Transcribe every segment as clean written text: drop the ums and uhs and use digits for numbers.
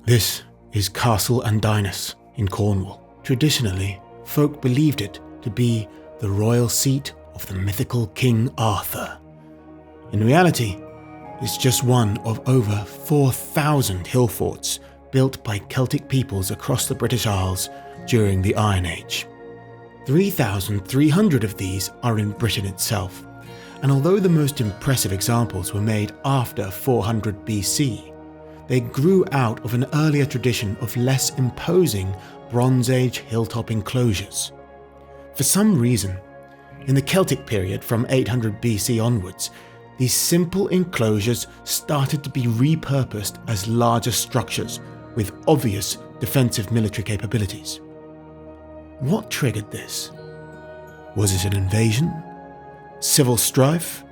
This is Castle and Dinas in Cornwall. Traditionally, folk believed it to be the royal seat of the mythical King Arthur. In reality, it's just one of over 4,000 hill forts built by Celtic peoples across the British Isles during the Iron Age. 3,300 of these are in Britain itself, and although the most impressive examples were made after 400 BC, they grew out of an earlier tradition of less imposing Bronze Age hilltop enclosures. For some reason, in the Celtic period from 800 BC onwards, these simple enclosures started to be repurposed as larger structures with obvious defensive military capabilities. What triggered this? Was it an invasion? Civil strife?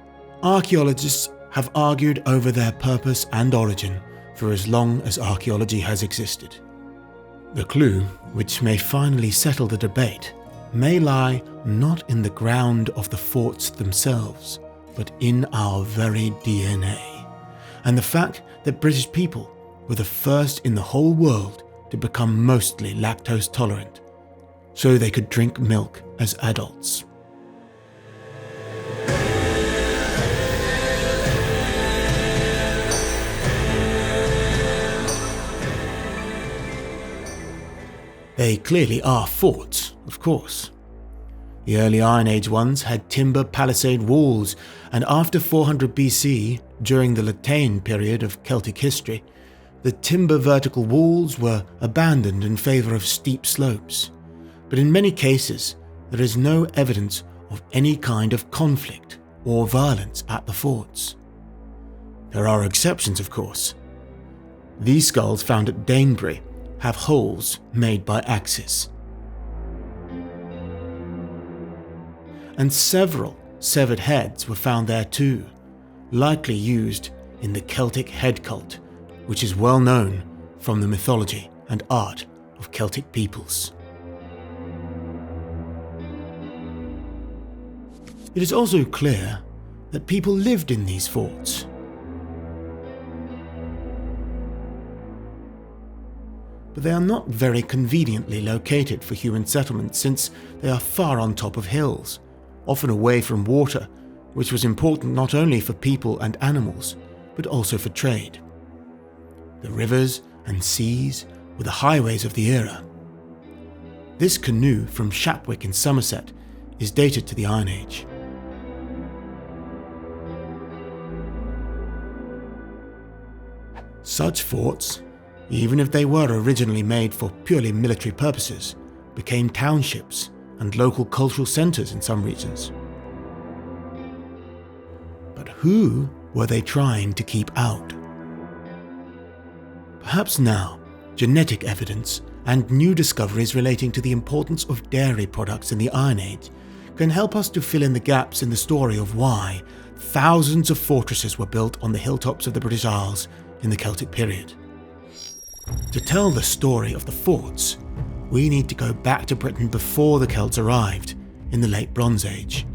Archaeologists have argued over their purpose and origin for as long as archaeology has existed. The clue, which may finally settle the debate, may lie not in the ground of the forts themselves, but in our very DNA, and the fact that British people were the first in the whole world to become mostly lactose tolerant, so they could drink milk as adults. They clearly are forts, of course. The early Iron Age ones had timber palisade walls, and after 400 BC, during the Latine period of Celtic history, the timber vertical walls were abandoned in favour of steep slopes. But in many cases, there is no evidence of any kind of conflict or violence at the forts. There are exceptions, of course. These skulls found at Danebury have holes made by axes. And several severed heads were found there too, likely used in the Celtic head cult, which is well known from the mythology and art of Celtic peoples. It is also clear that people lived in these forts. But they are not very conveniently located for human settlement, since they are far on top of hills, often away from water, which was important not only for people and animals, but also for trade. The rivers and seas were the highways of the era. This canoe from Shapwick in Somerset is dated to the Iron Age. Such forts, even if they were originally made for purely military purposes, became townships and local cultural centres in some regions. But who were they trying to keep out? Perhaps now, genetic evidence and new discoveries relating to the importance of dairy products in the Iron Age can help us to fill in the gaps in the story of why thousands of fortresses were built on the hilltops of the British Isles in the Celtic period. To tell the story of the forts, we need to go back to Britain before the Celts arrived in the late Bronze Age.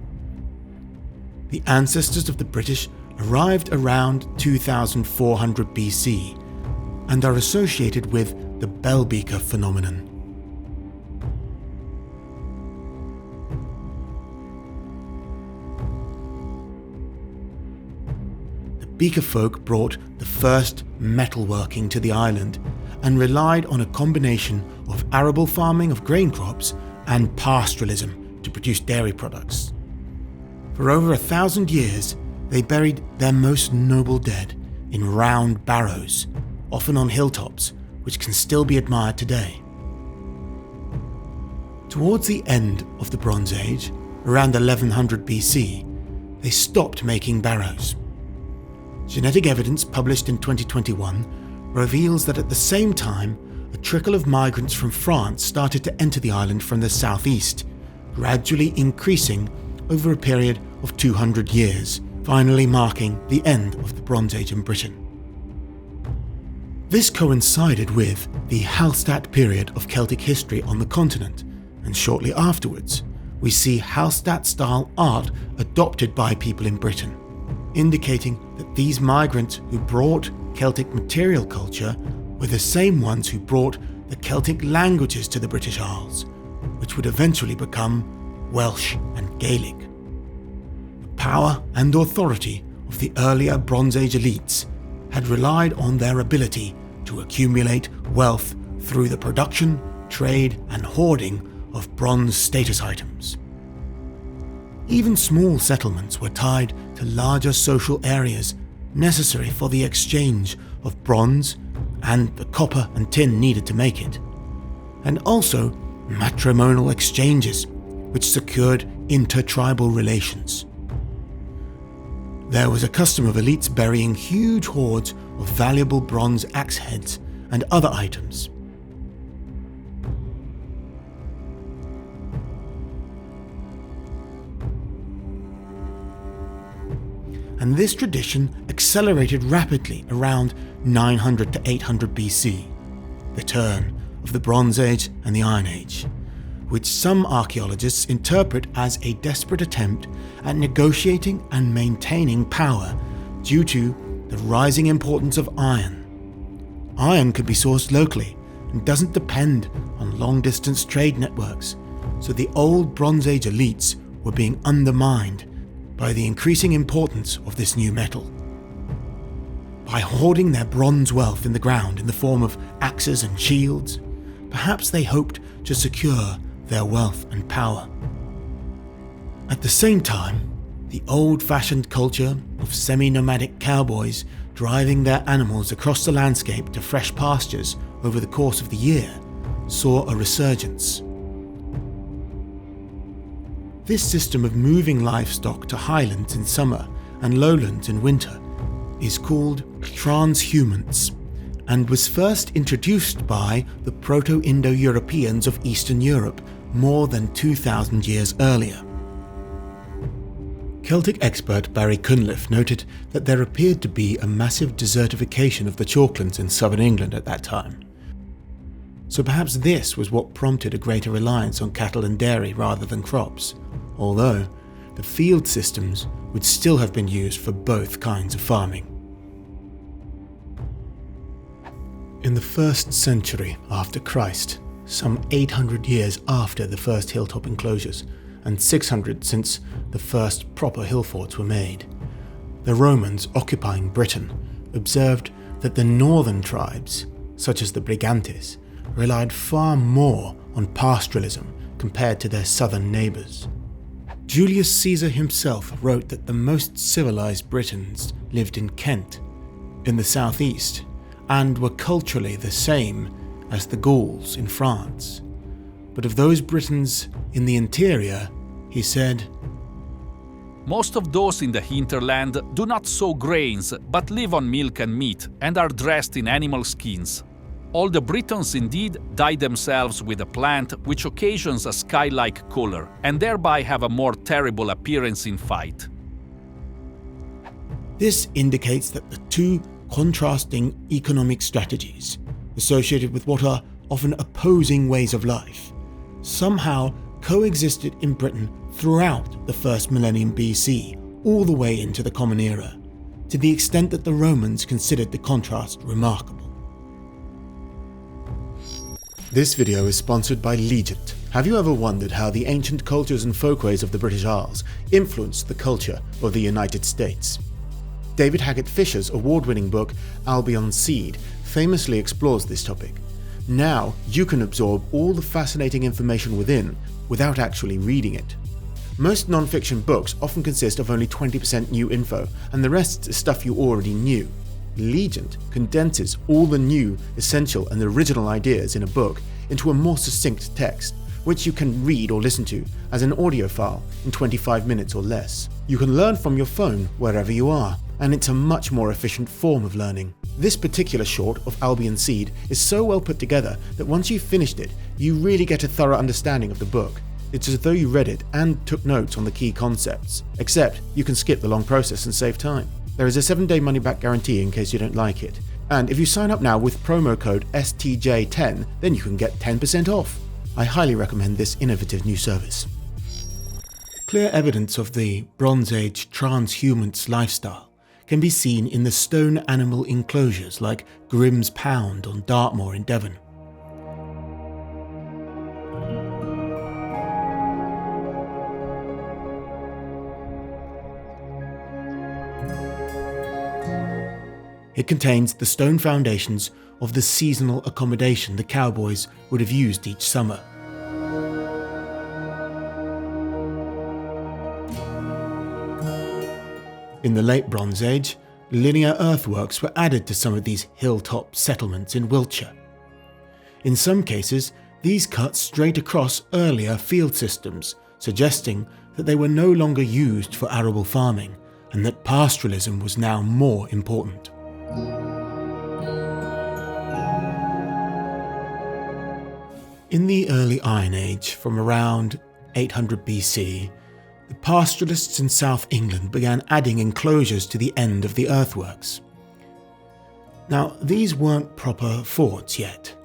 The ancestors of the British arrived around 2400 BC and are associated with the bell beaker phenomenon. The beaker folk brought the first metalworking to the island and relied on a combination of arable farming of grain crops and pastoralism to produce dairy products. For over 1,000 years, they buried their most noble dead in round barrows, often on hilltops, which can still be admired today. Towards the end of the Bronze Age, around 1100 BC, they stopped making barrows. Genetic evidence published in 2021 reveals that at the same time, a trickle of migrants from France started to enter the island from the southeast, gradually increasing over a period of 200 years, finally marking the end of the Bronze Age in Britain. This coincided with the Hallstatt period of Celtic history on the continent, and shortly afterwards, we see Hallstatt-style art adopted by people in Britain, indicating that these migrants who brought Celtic material culture were the same ones who brought the Celtic languages to the British Isles, which would eventually become Welsh and Gaelic. The power and authority of the earlier Bronze Age elites had relied on their ability to accumulate wealth through the production, trade, and hoarding of bronze status items. Even small settlements were tied to larger social areas necessary for the exchange of bronze and the copper and tin needed to make it, and also matrimonial exchanges which secured intertribal relations. There was a custom of elites burying huge hoards of valuable bronze axe heads and other items. And this tradition accelerated rapidly around 900 to 800 BC, the turn of the Bronze Age and the Iron Age, which some archaeologists interpret as a desperate attempt at negotiating and maintaining power due to the rising importance of iron. Iron could be sourced locally and doesn't depend on long-distance trade networks, so the old Bronze Age elites were being undermined by the increasing importance of this new metal. By hoarding their bronze wealth in the ground in the form of axes and shields, perhaps they hoped to secure their wealth and power. At the same time, the old-fashioned culture of semi-nomadic cowboys driving their animals across the landscape to fresh pastures over the course of the year saw a resurgence. This system of moving livestock to highlands in summer and lowlands in winter is called transhumance and was first introduced by the Proto-Indo-Europeans of Eastern Europe more than 2,000 years earlier. Celtic expert Barry Cunliffe noted that there appeared to be a massive desertification of the chalklands in southern England at that time. So perhaps this was what prompted a greater reliance on cattle and dairy rather than crops, although the field systems would still have been used for both kinds of farming. In the 1st century after Christ, some 800 years after the first hilltop enclosures, and 600 since the first proper hill forts were made, the Romans occupying Britain observed that the northern tribes, such as the Brigantes, relied far more on pastoralism compared to their southern neighbours. Julius Caesar himself wrote that the most civilized Britons lived in Kent, in the southeast, and were culturally the same as the Gauls in France. But of those Britons in the interior, he said, "Most of those in the hinterland do not sow grains, but live on milk and meat, and are dressed in animal skins. All the Britons indeed dye themselves with a plant which occasions a sky-like color, and thereby have a more terrible appearance in fight." This indicates that the two contrasting economic strategies, associated with what are often opposing ways of life, somehow coexisted in Britain throughout the first millennium BC, all the way into the Common Era, to the extent that the Romans considered the contrast remarkable. This video is sponsored by Liegent. Have you ever wondered how the ancient cultures and folkways of the British Isles influenced the culture of the United States? David Haggett Fisher's award-winning book, Albion Seed, famously explores this topic. Now you can absorb all the fascinating information within without actually reading it. Most non-fiction books often consist of only 20% new info, and the rest is stuff you already knew. Liegent condenses all the new, essential, and original ideas in a book into a more succinct text, which you can read or listen to as an audio file in 25 minutes or less. You can learn from your phone wherever you are, and it's a much more efficient form of learning. This particular short of Albion Seed is so well put together that once you've finished it, you really get a thorough understanding of the book. It's as though you read it and took notes on the key concepts, except you can skip the long process and save time. There is a 7-day money-back guarantee in case you don't like it, and if you sign up now with promo code STJ10, then you can get 10% off. I highly recommend this innovative new service. Clear evidence of the Bronze Age transhumance lifestyle can be seen in the stone animal enclosures like Grimm's Pound on Dartmoor in Devon. It contains the stone foundations of the seasonal accommodation the cowboys would have used each summer. In the Late Bronze Age, linear earthworks were added to some of these hilltop settlements in Wiltshire. In some cases, these cut straight across earlier field systems, suggesting that they were no longer used for arable farming and that pastoralism was now more important. In the early Iron Age, from around 800 BC, the pastoralists in South England began adding enclosures to the end of the earthworks. Now, these weren't proper forts yet,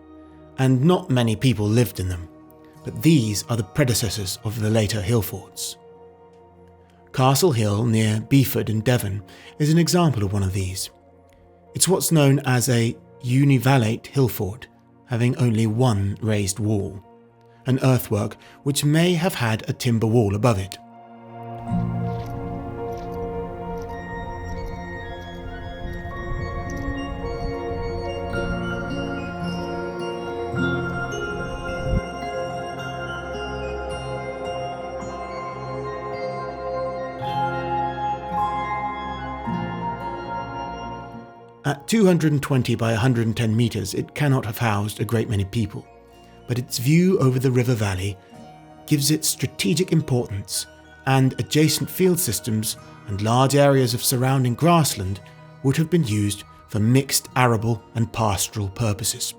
and not many people lived in them, but these are the predecessors of the later hill forts. Castle Hill near Beeford in Devon is an example of one of these. It's what's known as a univallate hill fort, having only one raised wall, an earthwork which may have had a timber wall above it. At 220 by 110 metres, it cannot have housed a great many people, but its view over the river valley gives it strategic importance, and adjacent field systems and large areas of surrounding grassland would have been used for mixed arable and pastoral purposes.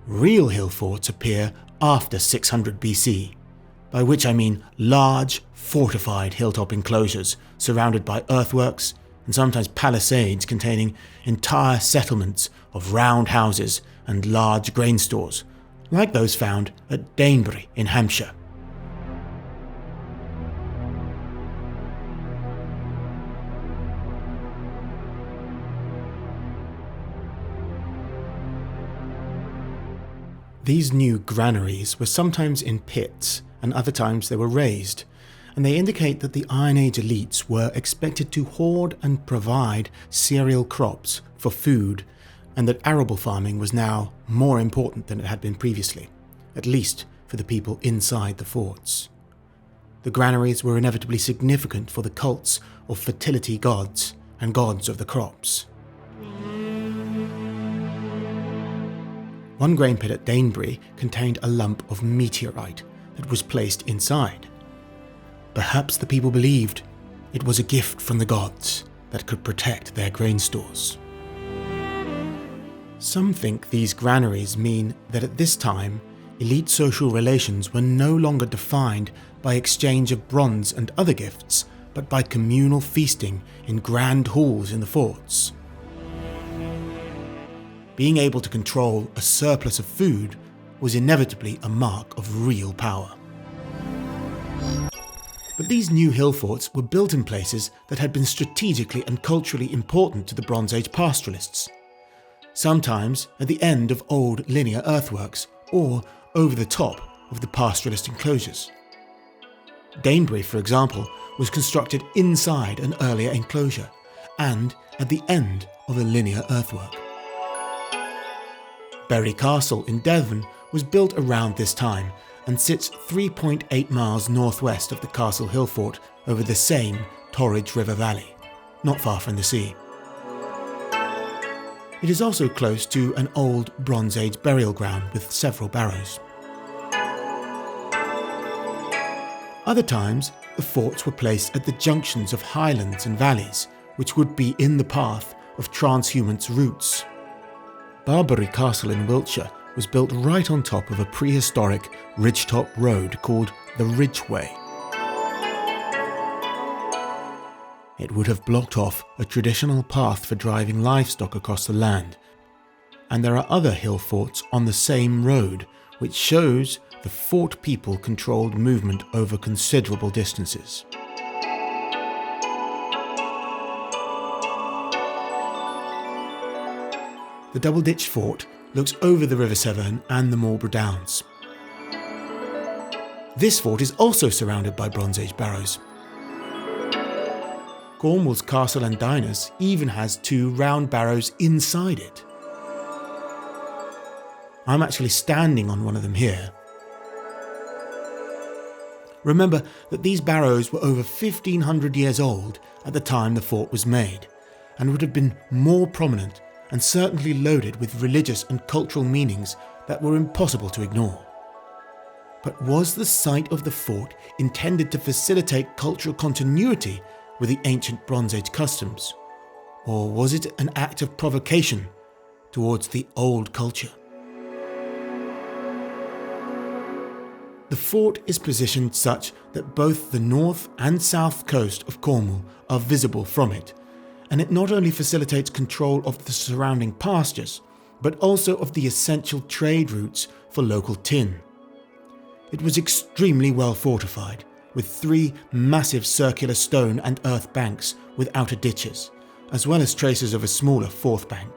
Real hill forts appear after 600 BC, by which I mean large, fortified hilltop enclosures surrounded by earthworks and sometimes palisades containing entire settlements of round houses and large grain stores, like those found at Danbury in Hampshire. These new granaries were sometimes in pits and other times they were raised, and they indicate that the Iron Age elites were expected to hoard and provide cereal crops for food, and that arable farming was now more important than it had been previously, at least for the people inside the forts. The granaries were inevitably significant for the cults of fertility gods and gods of the crops. One grain pit at Danbury contained a lump of meteorite that was placed inside. Perhaps the people believed it was a gift from the gods that could protect their grain stores. Some think these granaries mean that at this time, elite social relations were no longer defined by exchange of bronze and other gifts, but by communal feasting in grand halls in the forts. Being able to control a surplus of food was inevitably a mark of real power. But these new hill forts were built in places that had been strategically and culturally important to the Bronze Age pastoralists, sometimes at the end of old linear earthworks or over the top of the pastoralist enclosures. Danbury, for example, was constructed inside an earlier enclosure and at the end of a linear earthwork. Barbury Castle in Devon was built around this time and sits 3.8 miles northwest of the Castle Hill Fort over the same Torridge River Valley, not far from the sea. It is also close to an old Bronze Age burial ground with several barrows. Other times, the forts were placed at the junctions of highlands and valleys, which would be in the path of transhumance routes. Barbury Castle in Wiltshire was built right on top of a prehistoric ridgetop road called the Ridgeway. It would have blocked off a traditional path for driving livestock across the land, and there are other hill forts on the same road, which shows the fort people controlled movement over considerable distances. The double-ditch fort looks over the River Severn and the Marlborough Downs. This fort is also surrounded by Bronze Age barrows. Cornwall's castle and Dinas even has 2 round barrows inside it. I'm actually standing on one of them here. Remember that these barrows were over 1,500 years old at the time the fort was made, and would have been more prominent and certainly loaded with religious and cultural meanings that were impossible to ignore. But was the site of the fort intended to facilitate cultural continuity with the ancient Bronze Age customs, or was it an act of provocation towards the old culture? The fort is positioned such that both the north and south coast of Cornwall are visible from it, and it not only facilitates control of the surrounding pastures, but also of the essential trade routes for local tin. It was extremely well fortified, with 3 massive circular stone and earth banks with outer ditches, as well as traces of a smaller 4th bank.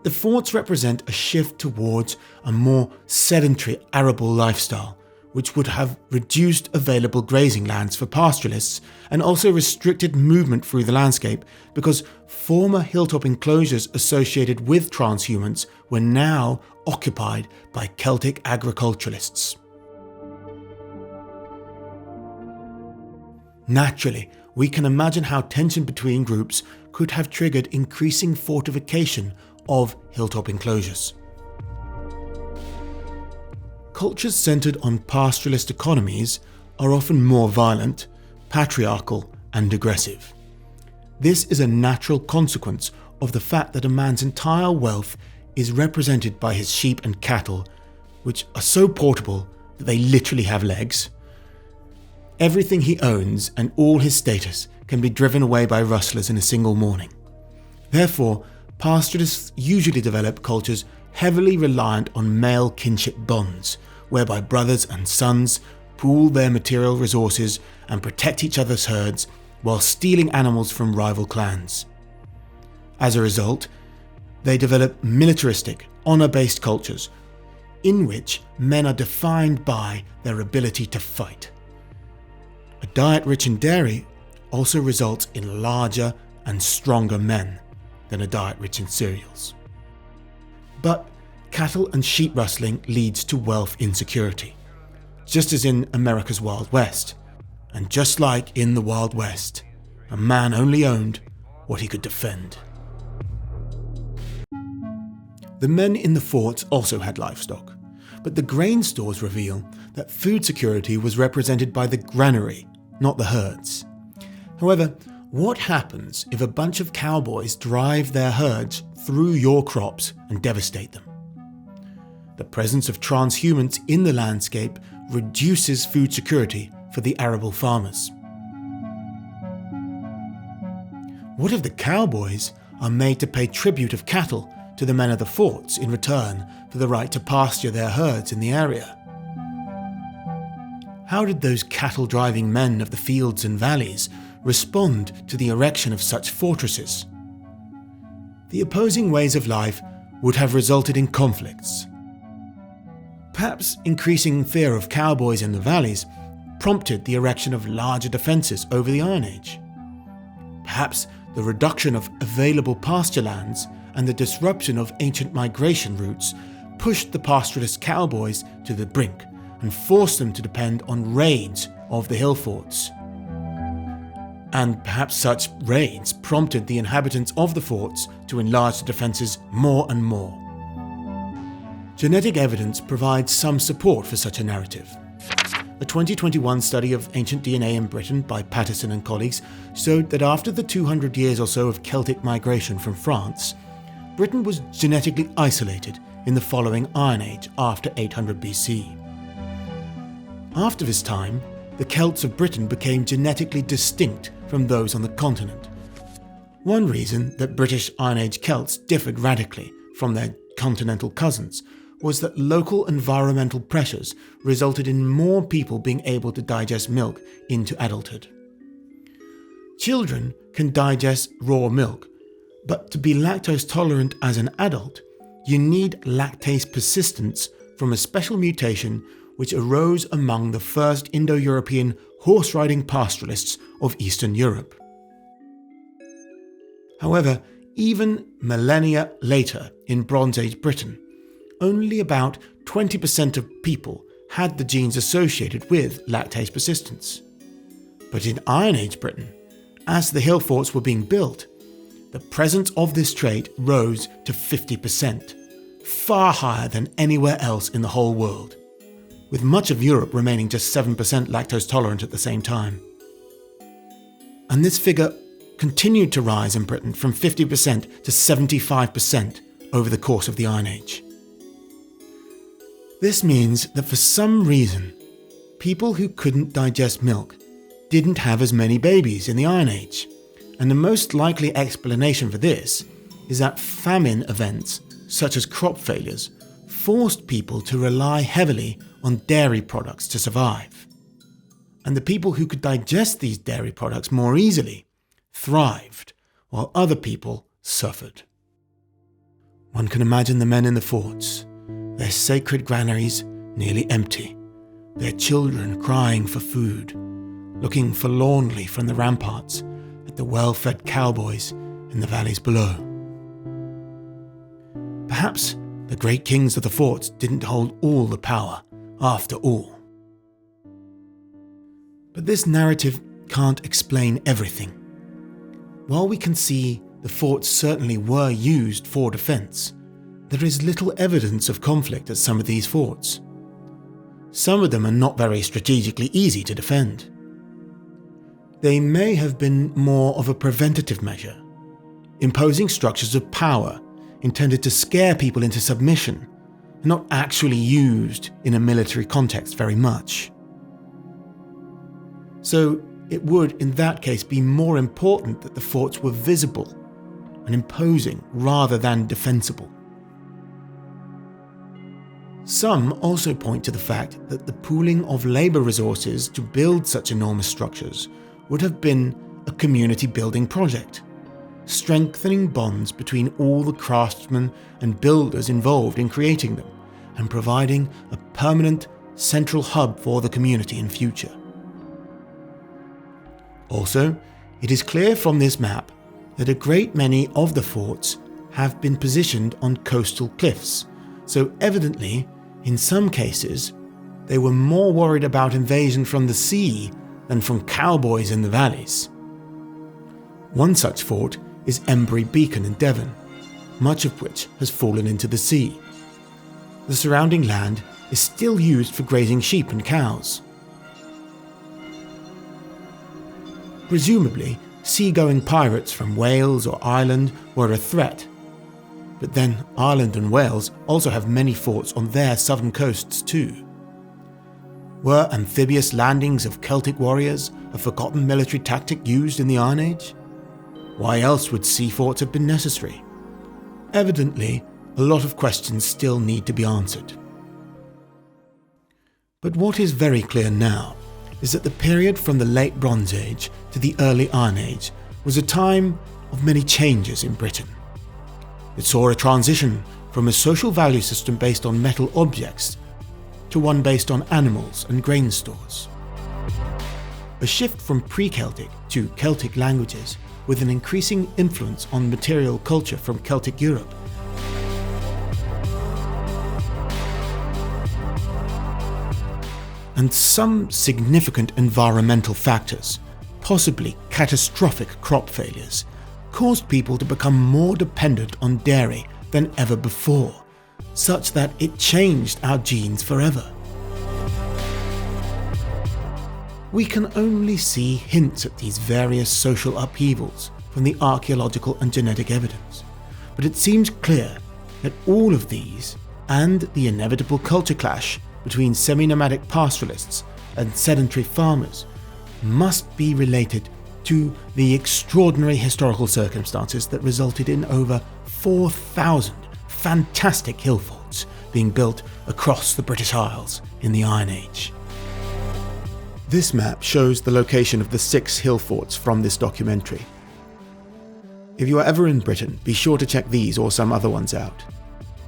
The forts represent a shift towards a more sedentary arable lifestyle, which would have reduced available grazing lands for pastoralists and also restricted movement through the landscape because former hilltop enclosures associated with transhumance were now occupied by Celtic agriculturalists. Naturally, we can imagine how tension between groups could have triggered increasing fortification of hilltop enclosures. Cultures centred on pastoralist economies are often more violent, patriarchal, and aggressive. This is a natural consequence of the fact that a man's entire wealth is represented by his sheep and cattle, which are so portable that they literally have legs. Everything he owns and all his status can be driven away by rustlers in a single morning. Therefore, pastoralists usually develop cultures heavily reliant on male kinship bonds, whereby brothers and sons pool their material resources and protect each other's herds while stealing animals from rival clans. As a result, they develop militaristic, honour-based cultures in which men are defined by their ability to fight. A diet rich in dairy also results in larger and stronger men than a diet rich in cereals. But cattle and sheep rustling leads to wealth insecurity, just as in America's Wild West. And just like in the Wild West, a man only owned what he could defend. The men in the forts also had livestock, but the grain stores reveal that food security was represented by the granary, not the herds. However, what happens if a bunch of cowboys drive their herds through your crops and devastate them? The presence of transhumance in the landscape reduces food security for the arable farmers. What if the cowboys are made to pay tribute of cattle to the men of the forts in return for the right to pasture their herds in the area? How did those cattle-driving men of the fields and valleys respond to the erection of such fortresses? The opposing ways of life would have resulted in conflicts. Perhaps increasing fear of cowboys in the valleys prompted the erection of larger defences over the Iron Age. Perhaps the reduction of available pasture lands and the disruption of ancient migration routes pushed the pastoralist cowboys to the brink and forced them to depend on raids of the hill forts. And perhaps such raids prompted the inhabitants of the forts to enlarge the defences more and more. Genetic evidence provides some support for such a narrative. A 2021 study of ancient DNA in Britain by Patterson and colleagues showed that after the 200 years or so of Celtic migration from France, Britain was genetically isolated in the following Iron Age after 800 BC. After this time, the Celts of Britain became genetically distinct from those on the continent. One reason that British Iron Age Celts differed radically from their continental cousins was that local environmental pressures resulted in more people being able to digest milk into adulthood. Children can digest raw milk, but to be lactose tolerant as an adult, you need lactase persistence from a special mutation which arose among the first Indo-European horse-riding pastoralists of Eastern Europe. However, even millennia later in Bronze Age Britain, only about 20% of people had the genes associated with lactase persistence. But in Iron Age Britain, as the hill forts were being built, the presence of this trait rose to 50%, far higher than anywhere else in the whole world, with much of Europe remaining just 7% lactose tolerant at the same time. And this figure continued to rise in Britain from 50% to 75% over the course of the Iron Age. This means that for some reason, people who couldn't digest milk didn't have as many babies in the Iron Age, and the most likely explanation for this is that famine events, such as crop failures, forced people to rely heavily on dairy products to survive. And the people who could digest these dairy products more easily thrived, while other people suffered. One can imagine the men in the forts, their sacred granaries nearly empty, their children crying for food, looking forlornly from the ramparts at the well-fed cowboys in the valleys below. Perhaps the great kings of the forts didn't hold all the power after all. But this narrative can't explain everything. While we can see the forts certainly were used for defence, there is little evidence of conflict at some of these forts. Some of them are not very strategically easy to defend. They may have been more of a preventative measure, imposing structures of power intended to scare people into submission, and not actually used in a military context very much. So it would, in that case, be more important that the forts were visible and imposing rather than defensible. Some also point to the fact that the pooling of labour resources to build such enormous structures would have been a community building project, strengthening bonds between all the craftsmen and builders involved in creating them, and providing a permanent central hub for the community in future. Also, it is clear from this map that a great many of the forts have been positioned on coastal cliffs, so evidently, in some cases, they were more worried about invasion from the sea than from cowboys in the valleys. One such fort is Embury Beacon in Devon, much of which has fallen into the sea. The surrounding land is still used for grazing sheep and cows. Presumably, seagoing pirates from Wales or Ireland were a threat. But then Ireland and Wales also have many forts on their southern coasts too. Were amphibious landings of Celtic warriors a forgotten military tactic used in the Iron Age? Why else would sea forts have been necessary? Evidently, a lot of questions still need to be answered. But what is very clear now is that the period from the late Bronze Age to the early Iron Age was a time of many changes in Britain. It saw a transition from a social value system based on metal objects to one based on animals and grain stores. A shift from pre-Celtic to Celtic languages with an increasing influence on material culture from Celtic Europe. And some significant environmental factors, possibly catastrophic crop failures, caused people to become more dependent on dairy than ever before, such that it changed our genes forever. We can only see hints at these various social upheavals from the archaeological and genetic evidence, but it seems clear that all of these, and the inevitable culture clash between semi-nomadic pastoralists and sedentary farmers, must be related to the extraordinary historical circumstances that resulted in over 4,000 fantastic hill forts being built across the British Isles in the Iron Age. This map shows the location of the 6 hill forts from this documentary, If you are ever in Britain, be sure to check these or some other ones out.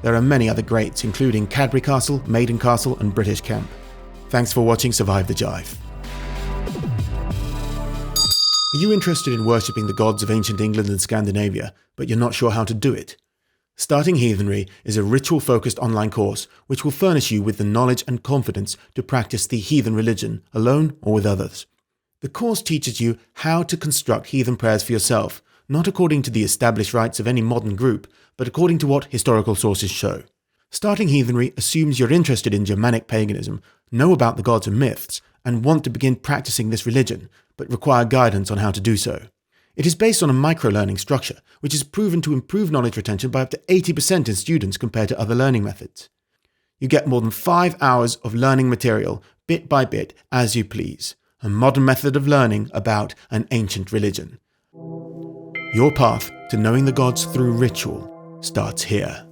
There are many other greats, including Cadbury Castle, Maiden Castle and British Camp. Thanks for watching Survive the Jive. Are you interested in worshipping the gods of ancient England and Scandinavia, but you're not sure how to do it? Starting Heathenry is a ritual-focused online course which will furnish you with the knowledge and confidence to practice the heathen religion, alone or with others. The course teaches you how to construct heathen prayers for yourself, not according to the established rites of any modern group, but according to what historical sources show. Starting Heathenry assumes you're interested in Germanic paganism, know about the gods and myths, and want to begin practicing this religion, but require guidance on how to do so. It is based on a micro-learning structure, which is proven to improve knowledge retention by up to 80% in students compared to other learning methods. You get more than 5 hours of learning material, bit by bit, as you please. A modern method of learning about an ancient religion. Your path to knowing the gods through ritual starts here.